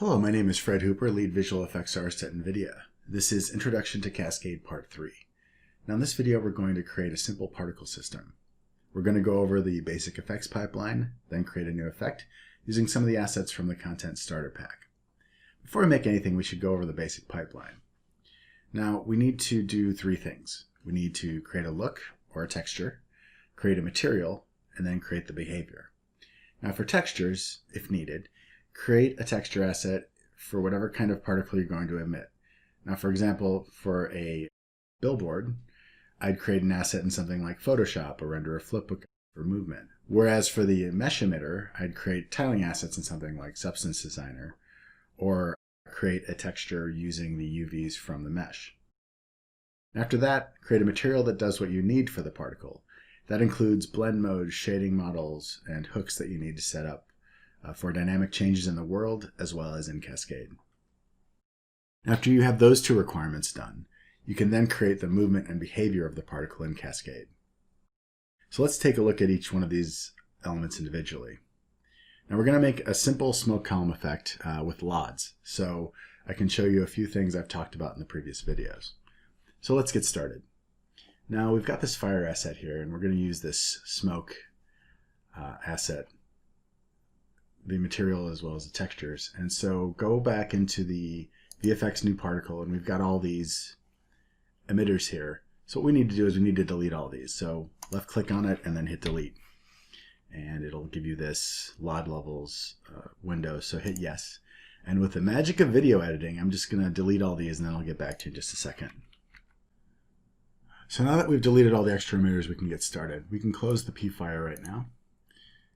Hello, my name is Fred Hooper, Lead Visual Effects Artist at NVIDIA. This is Introduction to Cascade Part 3. Now in this video we're going to create a simple particle system. We're going to go over the basic effects pipeline, then create a new effect using some of the assets from the Content Starter Pack. Before we make anything, we should go over the basic pipeline. Now we need to do three things. We need to create a look or a texture, create a material, and then create the behavior. Now for textures, if needed, create a texture asset for whatever kind of particle you're going to emit. Now, for example, for a billboard, I'd create an asset in something like Photoshop or render a flipbook for movement. Whereas for the mesh emitter, I'd create tiling assets in something like Substance Designer or create a texture using the UVs from the mesh. After that, create a material that does what you need for the particle. That includes blend modes, shading models, and hooks that you need to set up for dynamic changes in the world as well as in Cascade. After you have those two requirements done, you can then create the movement and behavior of the particle in Cascade. So let's take a look at each one of these elements individually. Now we're going to make a simple smoke column effect with LODs, so I can show you a few things I've talked about in the previous videos. So let's get started. Now we've got this fire asset here, and we're going to use this smoke asset, the material as well as the textures. And so go back into the VFX new particle, and we've got all these emitters here. So what we need to do is we need to delete all these. So left click on it and then hit delete. And it'll give you this LOD levels window, so hit yes. And with the magic of video editing, I'm just going to delete all these and then I'll get back to you in just a second. So now that we've deleted all the extra emitters, we can get started. We can close the P-Fire right now.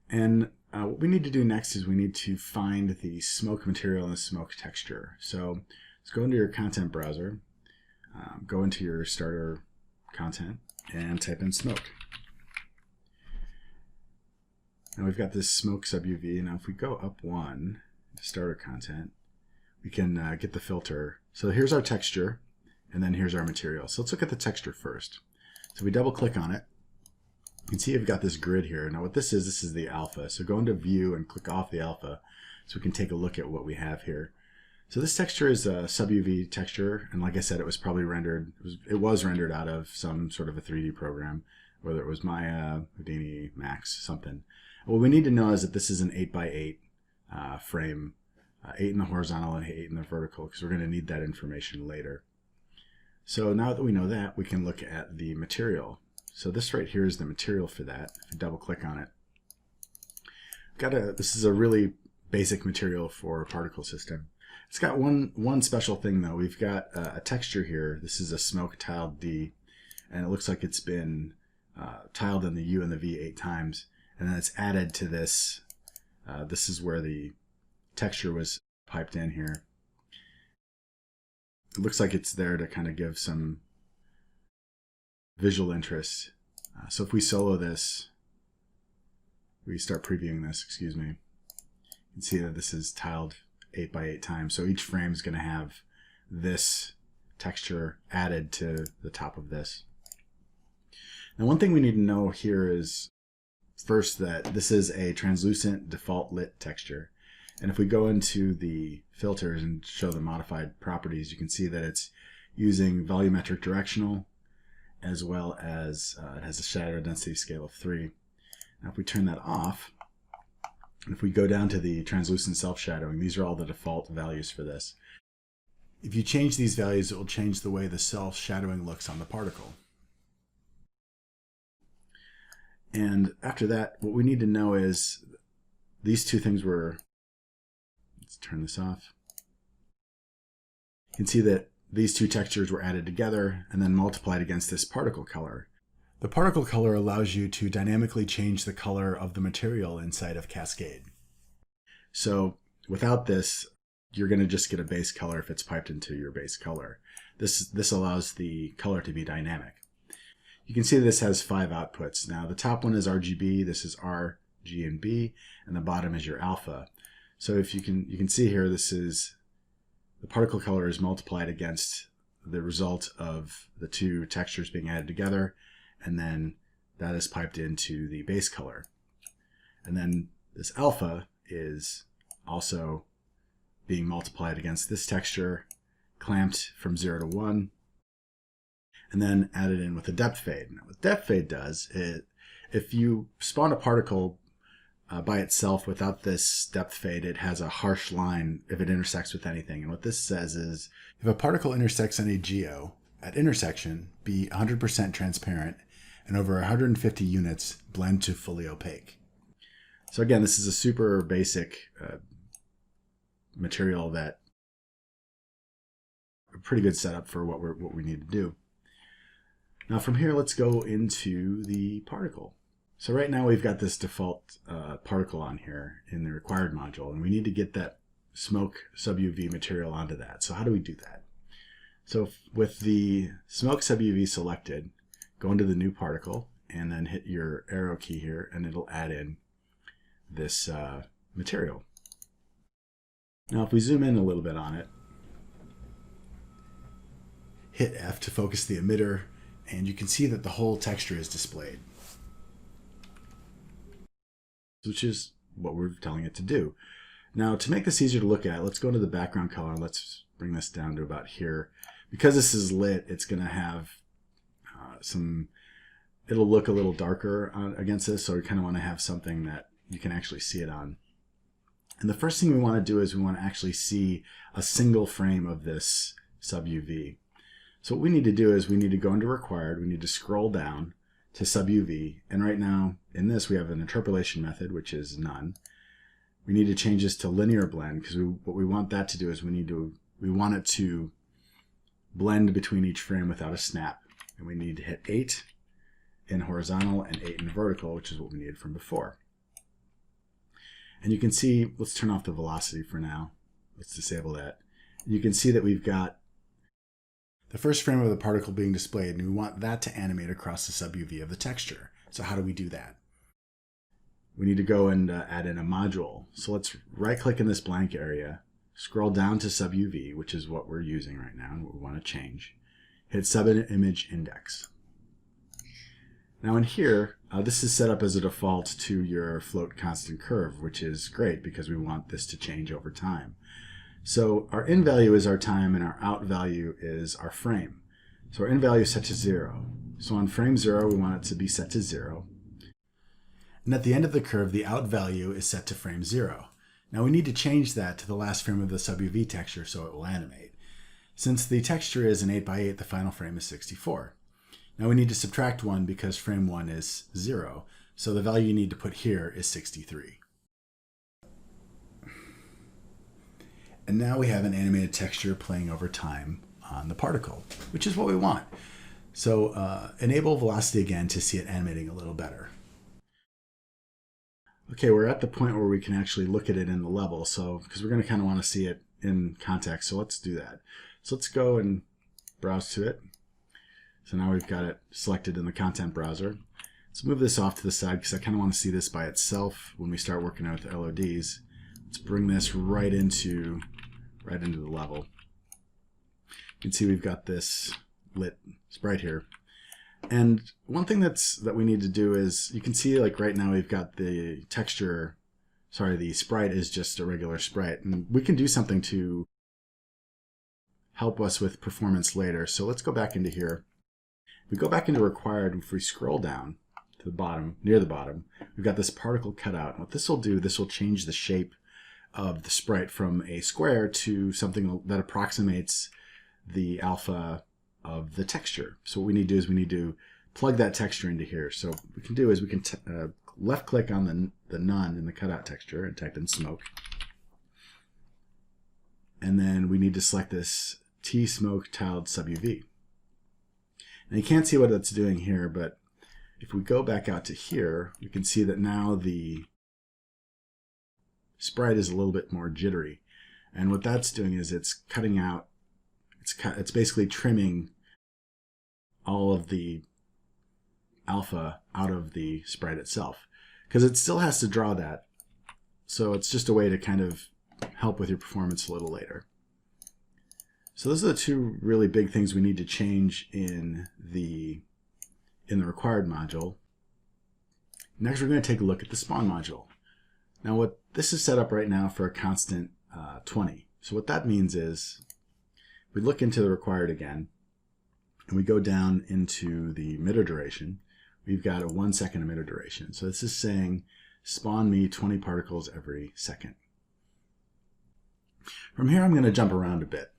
And what we need to do next is we need to find the smoke material and the smoke texture. So let's go into your content browser, go into your starter content, and type in smoke. Now we've got this smoke sub-UV. Now if we go up one to starter content, we can get the filter. So here's our texture, and then here's our material. So let's look at the texture first. So we double click on it. You can see I've got this grid here. Now what this is the alpha. So go into view and click off the alpha so we can take a look at what we have here. So this texture is a sub-UV texture, and like I said, it was probably rendered, it was rendered out of some sort of a 3D program, whether it was Maya, Houdini, Max, something. What we need to know is that this is an 8x8 frame, 8 in the horizontal and 8 in the vertical, because we're going to need that information later. So now that we know that, we can look at the material. So this right here is the material for that. If you double click on it, this is a really basic material for a particle system. It's got one special thing though. We've got a texture here. This is a smoke tiled D, and it looks like it's been tiled in the U and the V 8 times, and then it's added to this. This is where the texture was piped in here. It looks like it's there to kind of give some visual interest. So if we solo this, we start previewing this, excuse me, you can see that this is tiled 8x8 times. So each frame is going to have this texture added to the top of this. Now one thing we need to know here is first that this is a translucent default lit texture. And if we go into the filters and show the modified properties, you can see that it's using volumetric directional, as well as it has a shadow density scale of 3. Now if we turn that off, and if we go down to the translucent self-shadowing, these are all the default values for this. If you change these values, it will change the way the self-shadowing looks on the particle. And after that, what we need to know is these two things were, let's turn this off. You can see that these two textures were added together and then multiplied against this particle color. The particle color allows you to dynamically change the color of the material inside of Cascade. So without this, you're going to just get a base color if it's piped into your base color. This allows the color to be dynamic. You can see this has 5 outputs. Now the top one is RGB, this is R, G, and B, and the bottom is your alpha. So if you can see here, this is the particle color is multiplied against the result of the two textures being added together, and then that is piped into the base color. And then this alpha is also being multiplied against this texture, clamped from 0 to 1, and then added in with a depth fade. Now, what depth fade does is, if you spawn a particle by itself without this depth fade, it has a harsh line if it intersects with anything. And what this says is, if a particle intersects any geo, at intersection, be 100% transparent, and over 150 units blend to fully opaque. So again, this is a super basic material that a pretty good setup for what we need to do. Now from here, let's go into the particle. So right now we've got this default particle on here in the required module, and we need to get that smoke sub-UV material onto that. So how do we do that? So with the smoke sub-UV selected, go into the new particle and then hit your arrow key here, and it'll add in this material. Now if we zoom in a little bit on it, hit F to focus the emitter, and you can see that the whole texture is displayed, which is what we're telling it to do. Now to make this easier to look at, let's go into the background color. Let's bring this down to about here. Because this is lit, it's going to have it'll look a little darker against this, so we kind of want to have something that you can actually see it on. And the first thing we want to do is we want to actually see a single frame of this sub-UV. So what we need to do is we need to go into required, we need to scroll down to sub-UV, and right now in this we have an interpolation method, which is none. We need to change this to linear blend, because what we want that to do is we want it to blend between each frame without a snap. And we need to hit 8 in horizontal and 8 in vertical, which is what we needed from before. And you can see, let's turn off the velocity for now. Let's disable that. You can see that we've got the first frame of the particle being displayed, and we want that to animate across the sub-UV of the texture. So how do we do that? We need to go and add in a module. So let's right-click in this blank area, scroll down to sub-UV, which is what we're using right now and what we want to change. Hit sub-image index. Now in here, this is set up as a default to your float constant curve, which is great because we want this to change over time. So our in value is our time and our out value is our frame. So our in value is set to 0. So on frame 0, we want it to be set to 0. And at the end of the curve, the out value is set to frame 0. Now we need to change that to the last frame of the sub-UV texture so it will animate. Since the texture is an 8x8, the final frame is 64. Now we need to subtract 1 because frame 1 is 0. So the value you need to put here is 63. And now we have an animated texture playing over time on the particle, which is what we want. So enable velocity again to see it animating a little better. Okay, we're at the point where we can actually look at it in the level, so because we're going to kind of want to see it in context, so let's do that. So let's go and browse to it. So now we've got it selected in the content browser. Let's move this off to the side because I kind of want to see this by itself when we start working out with LODs. Let's bring this right into the level. You can see we've got this lit sprite here. And one thing that we need to do is, you can see like right now we've got the texture, the sprite is just a regular sprite. And we can do something to help us with performance later. So let's go back into here. We go back into required, and if we scroll down to the bottom, near the bottom, we've got this particle cutout. And what this will do, this will change the shape of the sprite from a square to something that approximates the alpha of the texture. So what we need to do is we need to plug that texture into here. So what we can do is we can left click on the none in the cutout texture and type in smoke. And then we need to select this T smoke tiled sub UV. And you can't see what that's doing here, but if we go back out to here, we can see that now the sprite is a little bit more jittery. And what that's doing is it's cutting out, it's basically trimming all of the alpha out of the sprite itself, because it still has to draw that. So it's just a way to kind of help with your performance a little later. So those are the two really big things we need to change in the required module. Next, we're going to take a look at the spawn module. Now, what this is set up right now for a constant 20. So what that means is we look into the required again, and we go down into the emitter duration. We've got a 1 second emitter duration. So this is saying spawn me 20 particles every second. From here, I'm going to jump around a bit.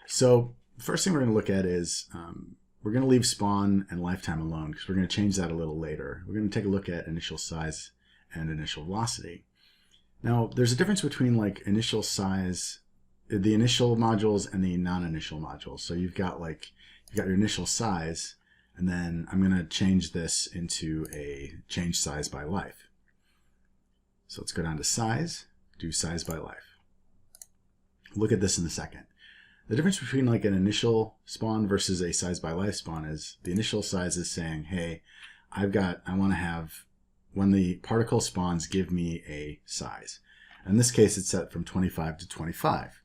So the first thing we're going to look at is we're going to leave spawn and lifetime alone because we're going to change that a little later. We're going to take a look at initial size and initial velocity. Now, there's a difference between like initial size, the initial modules and the non-initial modules. So you've got your initial size, and then I'm going to change this into a change size by life. So let's go down to size, do size by life. Look at this in a second. The difference between like an initial spawn versus a size by life spawn is the initial size is saying, hey, I want to have, when the particle spawns, give me a size. In this case, it's set from 25 to 25.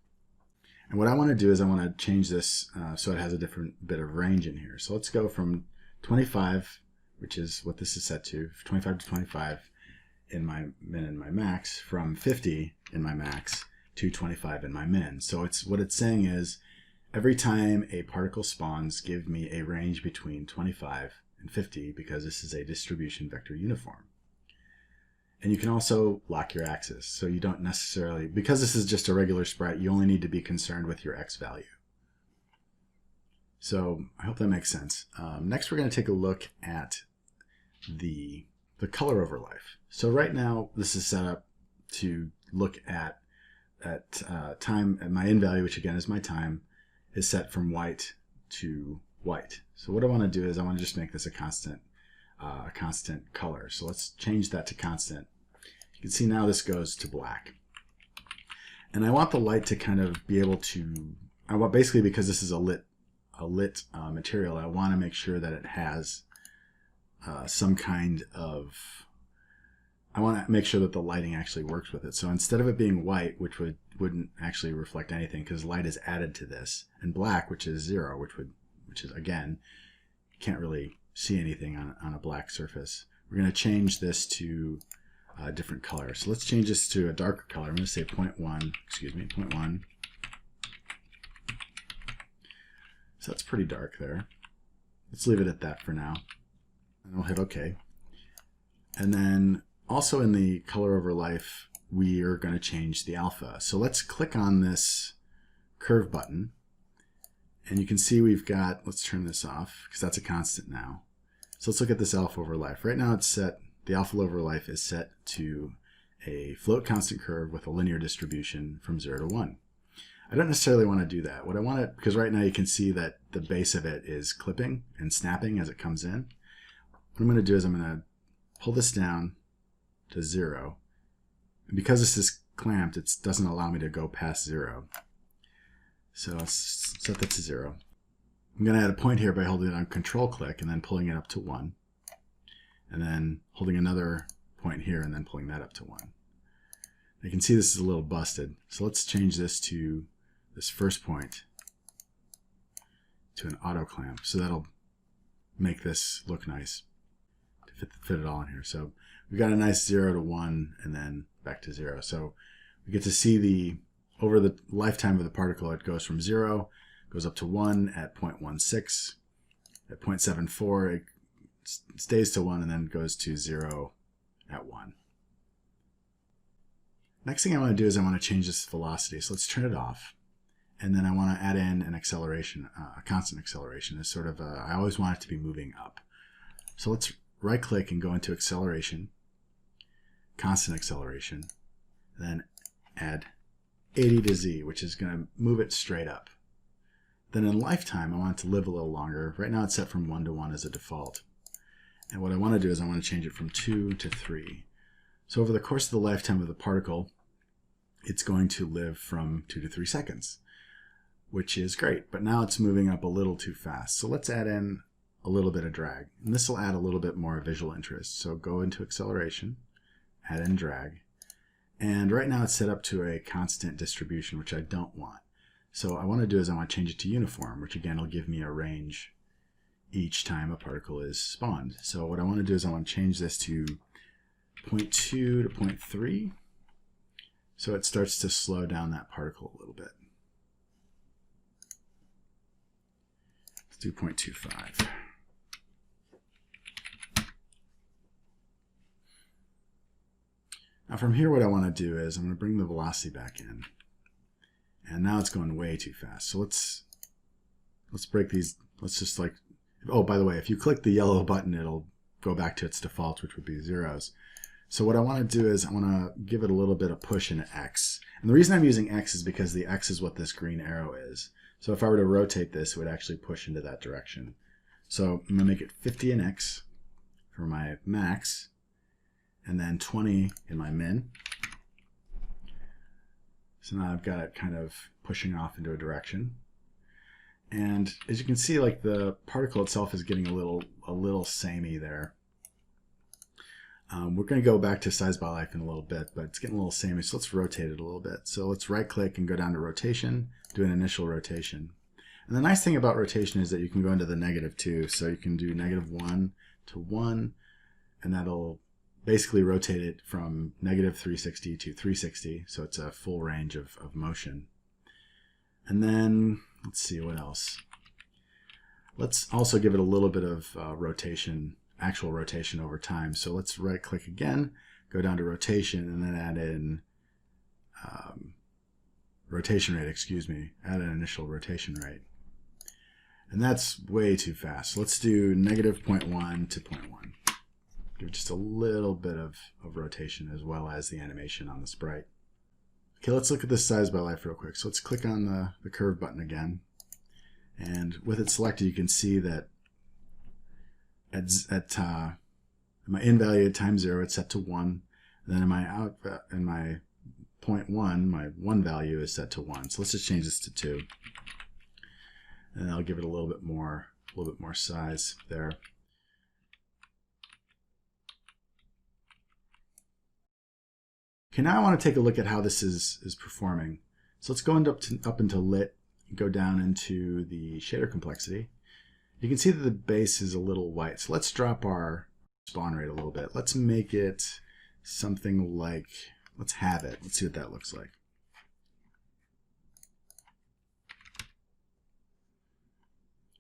And what I want to do is I want to change this so it has a different bit of range in here. So let's go from 25, which is what this is set to, 25 to 25 in my min and my max, from 50 in my max to 25 in my min. So what it's saying is every time a particle spawns, give me a range between 25 and 50 because this is a distribution vector uniform. And you can also lock your axis. So you don't necessarily, because this is just a regular sprite, you only need to be concerned with your X value. So I hope that makes sense. Next, we're going to take a look at the color over life. So right now, this is set up to look at time, and my in value, which again is my time, is set from white to white. So what I want to do is I want to just make this a constant color. So let's change that to constant. You can see now this goes to black. And I want the light to kind of be able to, basically because this is a lit material, I want to make sure that it has some kind of, I want to make sure that the lighting actually works with it. So instead of it being white, which wouldn't actually reflect anything because light is added to this, and black, which is 0, which is again, you can't really see anything on a black surface. We're going to change this to a different color. So let's change this to a darker color. I'm going to say 0.1. So that's pretty dark there. Let's leave it at that for now. And I'll hit OK. And then also in the color over life, we are going to change the alpha. So let's click on this curve button. And you can see we've got, let's turn this off because that's a constant now. So let's look at this alpha over life. Right now it's set, the alpha over life is set to a float constant curve with a linear distribution from 0 to 1. I don't necessarily want to do that. What I want to, because right now you can see that the base of it is clipping and snapping as it comes in. What I'm going to do is I'm going to pull this down to 0. And because this is clamped, it doesn't allow me to go past 0. So let's set that to 0. I'm going to add a point here by holding it on control click and then pulling it up to 1. And then holding another point here and then pulling that up to 1. You can see this is a little busted. So let's change this to this first point to an auto clamp. So that'll make this look nice to fit it all in here. So we've got a nice 0 to 1 and then back to 0. So we get to see over the lifetime of the particle, it goes from 0, goes up to 1 at 0.16, at 0.74, it stays to 1 and then goes to 0 at 1. Next thing I want to do is I want to change this velocity. So let's turn it off. And then I want to add in an acceleration, a constant acceleration. It's sort of I always want it to be moving up. So let's right click and go into acceleration, constant acceleration, then add 80 to Z, which is going to move it straight up. Then in lifetime, I want it to live a little longer. Right now it's set from 1 to 1 as a default. And what I want to do is I want to change it from 2 to 3. So over the course of the lifetime of the particle, it's going to live from 2 to 3 seconds, which is great. But now it's moving up a little too fast. So let's add in a little bit of drag. And this will add a little bit more visual interest. So go into acceleration, add in drag. And right now it's set up to a constant distribution, which I don't want. So what I want to do is I want to change it to uniform, which again will give me a range each time a particle is spawned. So what I want to do is I want to change this to 0.2 to 0.3. So it starts to slow down that particle a little bit. do 0.25. Now from here, what I want to do is I'm going to bring the velocity back in. And now it's going way too fast. So let's break these. Let's just like, oh, by the way, if you click the yellow button, it'll go back to its default, which would be zeros. So what I want to do is I want to give it a little bit of push in X. And the reason I'm using X is because the X is what this green arrow is. So if I were to rotate this, it would actually push into that direction. So I'm going to make it 50 in X for my max, and then 20 in my min. So now I've got it kind of pushing off into a direction. And as you can see, like the particle itself is getting a little samey there. We're going to go back to size by life in a little bit, but it's getting a little samey, so let's rotate it a little bit. So let's right click and go down to rotation, do an initial rotation. And the nice thing about rotation is that you can go into the -2, so you can do -1 to 1, and that'll basically rotate it from -360 to 360, so it's a full range of motion. And then, let's see what else. Let's also give it a little bit of rotation, actual rotation over time. So let's right click again, go down to rotation, and then add in rotation rate, add an initial rotation rate. And that's way too fast. Let's do -0.1 to 0.1. Give just a little bit of rotation as well as the animation on the sprite. Okay, let's look at this size by life real quick. So let's click on the curve button again. And with it selected, you can see that at my in value at time 0, it's set to 1. And then in my 0.1, my 1 value is set to 1. So let's just change this to 2. And I'll give it a little bit more size there. Okay, now I want to take a look at how this is performing. So let's go up into lit, go down into the shader complexity. You can see that the base is a little white. So let's drop our spawn rate a little bit. Let's make it something like, let's have it. Let's see what that looks like.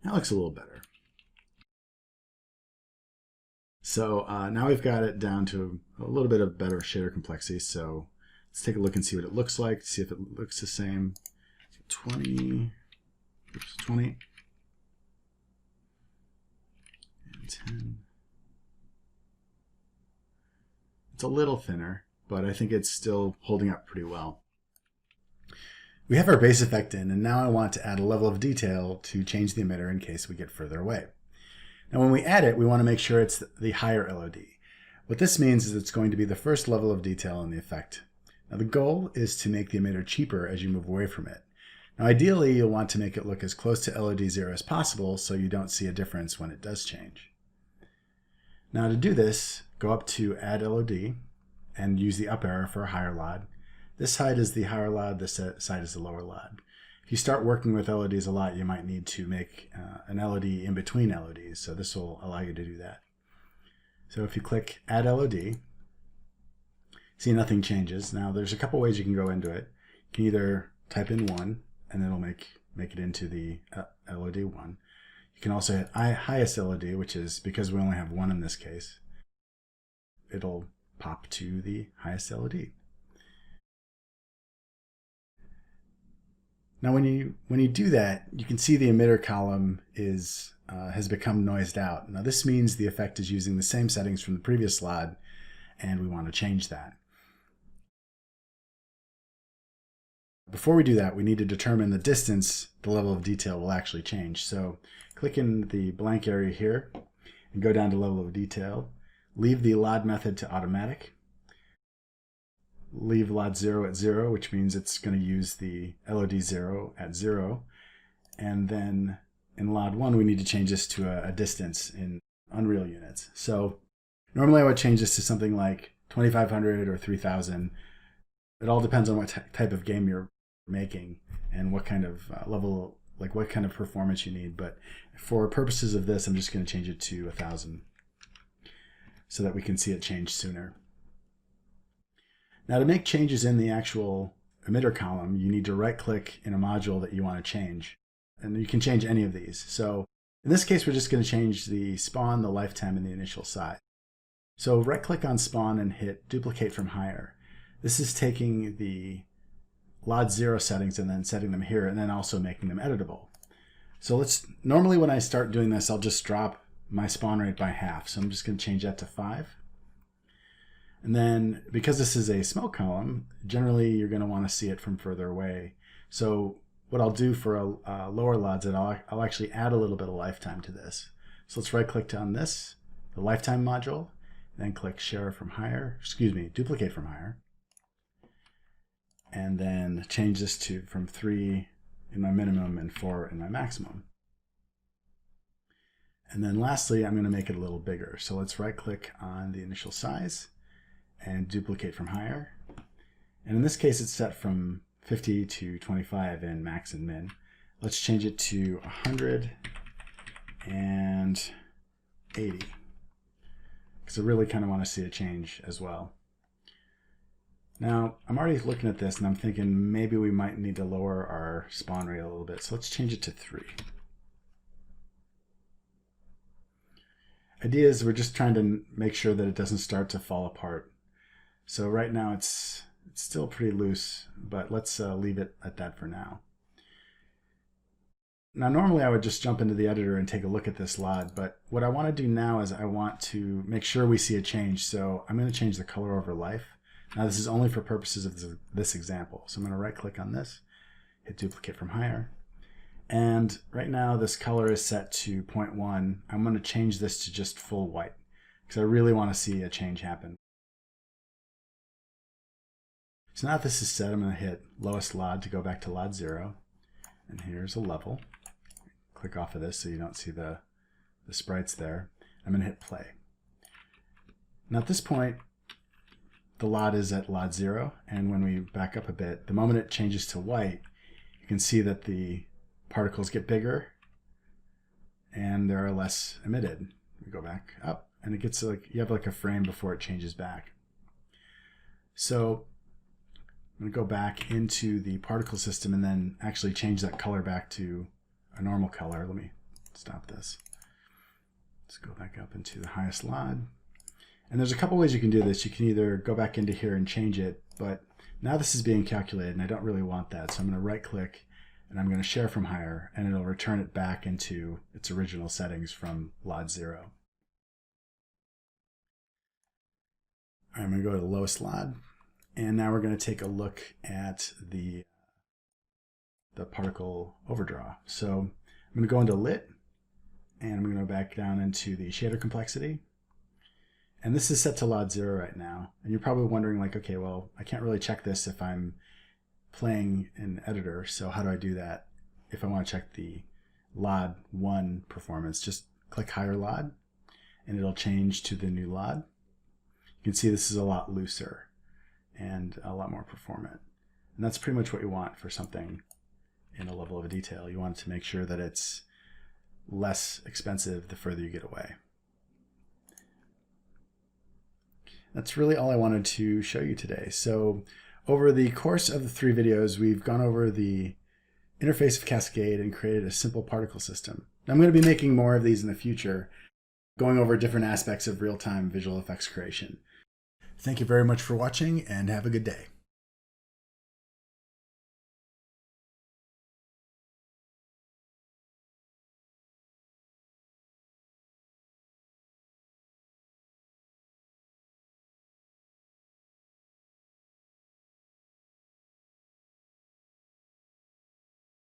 That looks a little better. So now we've got it down to a little bit of better shader complexity. So let's take a look and see what it looks like, see if it looks the same. 20, oops, 20, and 10. It's a little thinner, but I think it's still holding up pretty well. We have our base effect in, and now I want to add a level of detail to change the emitter in case we get further away. Now when we add it, we want to make sure it's the higher LOD. What this means is it's going to be the first level of detail in the effect. Now the goal is to make the emitter cheaper as you move away from it. Now ideally, you'll want to make it look as close to LOD 0 as possible so you don't see a difference when it does change. Now to do this, go up to Add LOD and use the up arrow for a higher LOD. This side is the higher LOD, this side is the lower LOD. If you start working with LODs a lot, you might need to make an LOD in between LODs, so this will allow you to do that. So if you click Add LOD, see nothing changes. Now there's a couple ways you can go into it. You can either type in 1, and it'll make it into the LOD 1. You can also hit highest LOD, which is, because we only have 1 in this case, it'll pop to the highest LOD. Now when you do that, you can see the emitter column has become noised out. Now this means the effect is using the same settings from the previous LOD, and we want to change that. Before we do that, we need to determine the distance the level of detail will actually change. So click in the blank area here and go down to level of detail. Leave the LOD method to automatic. Leave LOD 0 at 0, which means it's going to use the LOD 0 at 0. And then in LOD 1, we need to change this to a distance in Unreal units. So normally I would change this to something like 2500 or 3000. It all depends on what type of game you're making and what kind of level, like what kind of performance you need. But for purposes of this, I'm just going to change it to 1000 so that we can see it change sooner. Now to make changes in the actual emitter column, you need to right click in a module that you want to change. And you can change any of these. So In this case, we're just going to change the spawn, the lifetime, and the initial size. So right-click on spawn and hit duplicate from higher. This is taking the LOD 0 settings and then setting them here and then also making them editable. So normally when I start doing this, I'll just drop my spawn rate by half. So I'm just going to change that to 5. And then because this is a smoke column, generally you're going to want to see it from further away. So what I'll do for lower LODs is I'll actually add a little bit of lifetime to this. So let's right click on this, the lifetime module, and then click share from higher, duplicate from higher. And then change this to from 3 in my minimum and 4 in my maximum. And then lastly, I'm going to make it a little bigger. So let's right click on the initial size and duplicate from higher. And in this case, it's set from 50 to 25 in max and min. Let's change it to 100 and 80 because I really kind of want to see a change as well. Now, I'm already looking at this and I'm thinking maybe we might need to lower our spawn rate a little bit. So let's change it to 3. Idea is we're just trying to make sure that it doesn't start to fall apart. So right now it's still pretty loose, but let's leave it at that for now. Now normally I would just jump into the editor and take a look at this LOD, but what I want to do now is I want to make sure we see a change. So I'm going to change the color over life. Now this is only for purposes of this example. So I'm going to right click on this, hit duplicate from higher. And right now this color is set to 0.1. I'm going to change this to just full white because I really want to see a change happen. So now that this is set, I'm going to hit lowest LOD to go back to LOD 0. And here's a level. Click off of this so you don't see the sprites there. I'm going to hit play. Now at this point, the LOD is at LOD 0. And when we back up a bit, the moment it changes to white, you can see that the particles get bigger and there are less emitted. We go back up and it gets like, you have like a frame before it changes back. So I'm going to go back into the particle system and then actually change that color back to a normal color. Let me stop this. Let's go back up into the highest LOD. And there's a couple ways you can do this. You can either go back into here and change it, but now this is being calculated and I don't really want that. So I'm going to right click and I'm going to share from higher and it'll return it back into its original settings from LOD 0. I'm going to go to the lowest LOD. And now we're going to take a look at the particle overdraw. So I'm going to go into lit and I'm going to go back down into the shader complexity. And this is set to LOD 0 right now. And you're probably wondering like, okay, well, I can't really check this if I'm playing in editor. So how do I do that? If I want to check the LOD 1 performance, just click higher LOD and it'll change to the new LOD. You can see this is a lot looser and a lot more performant. And that's pretty much what you want for something in a level of detail. You want to make sure that it's less expensive the further you get away. That's really all I wanted to show you today. So over the course of the 3 videos, we've gone over the interface of Cascade and created a simple particle system. I'm going to be making more of these in the future, going over different aspects of real-time visual effects creation. Thank you very much for watching and have a good day.